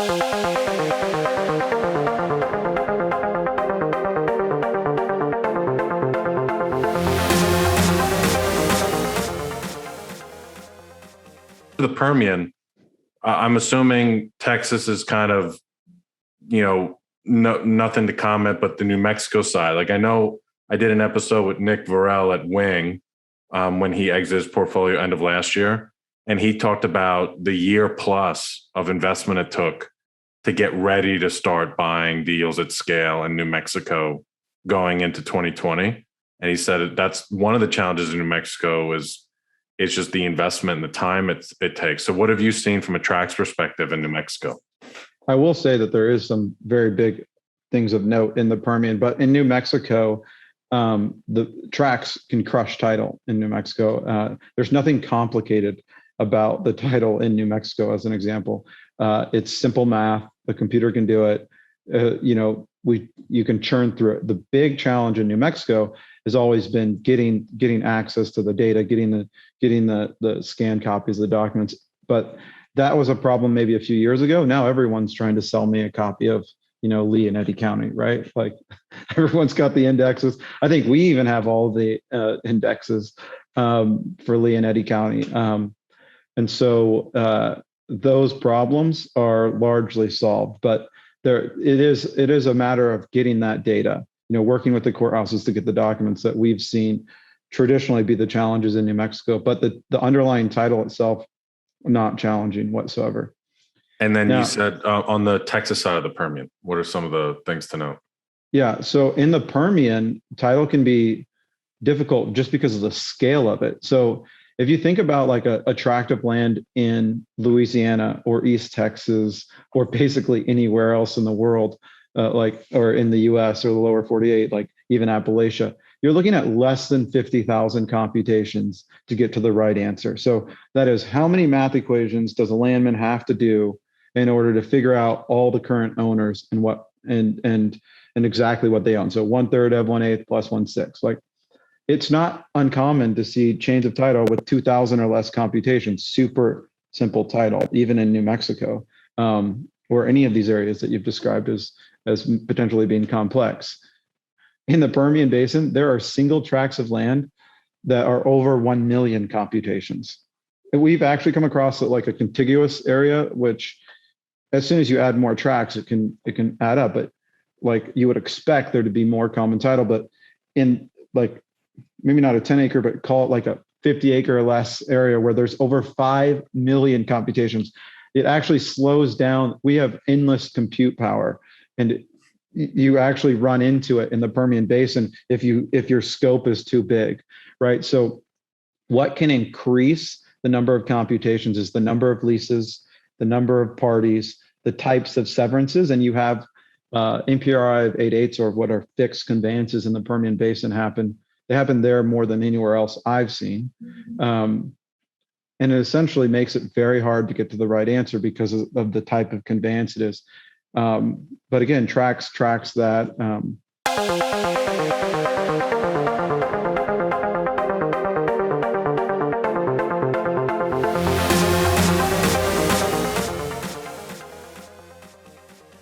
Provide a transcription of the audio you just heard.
The Permian, I'm assuming Texas is kind of, nothing to comment, but the New Mexico side. Like I know I did an episode with Nick Varel at Wing when he exited his portfolio end of last year. And he talked about the year plus of investment it took to get ready to start buying deals at scale in New Mexico going into 2020. And he said that's one of the challenges in New Mexico is it's just the investment and the time it takes. So what have you seen from a Trax perspective in New Mexico? I will say that there is some very big things of note in the Permian, but in New Mexico, the Trax can crush title in New Mexico. There's nothing complicated about the title in New Mexico, as an example. It's simple math. The computer can do it. You can churn through it. The big challenge in New Mexico has always been getting access to the data, getting the scanned copies of the documents. But that was a problem maybe a few years ago. Now everyone's trying to sell me a copy of Lee and Eddy County, right? Like everyone's got the indexes. I think we even have all the indexes for Lee and Eddy County. And so those problems are largely solved, but it is a matter of getting that data, working with the courthouses to get the documents that we've seen traditionally be the challenges in New Mexico, but the underlying title itself, not challenging whatsoever. And then you said on the Texas side of the Permian, what are some of the things to know? Yeah, so in the Permian, title can be difficult just because of the scale of it. So if you think about like a tract of land in Louisiana or East Texas, or basically anywhere else in the world, or in the US or the lower 48, like even Appalachia, you're looking at less than 50,000 computations to get to the right answer. So that is, how many math equations does a landman have to do in order to figure out all the current owners and what and exactly what they own? So 1/3 of 1/8 plus 1/6. Like, it's not uncommon to see chains of title with 2,000 or less computations, super simple title, even in New Mexico, or any of these areas that you've described as potentially being complex. In the Permian Basin, there are single tracts of land that are over 1 million computations. And we've actually come across like a contiguous area, which as soon as you add more tracts, it can add up. But like you would expect there to be more common title, but in like maybe not a 10 acre, but call it like a 50 acre or less area where there's over 5 million computations, it actually slows down. We have endless compute power, and you actually run into it in the Permian Basin if your scope is too big, right? So what can increase the number of computations is the number of leases, the number of parties, the types of severances, and you have NPRI of 8/8 or what are fixed conveyances in the Permian Basin happen. They happen there more than anywhere else I've seen. And it essentially makes it very hard to get to the right answer because of the type of conveyance it is. But again, Trax tracks that.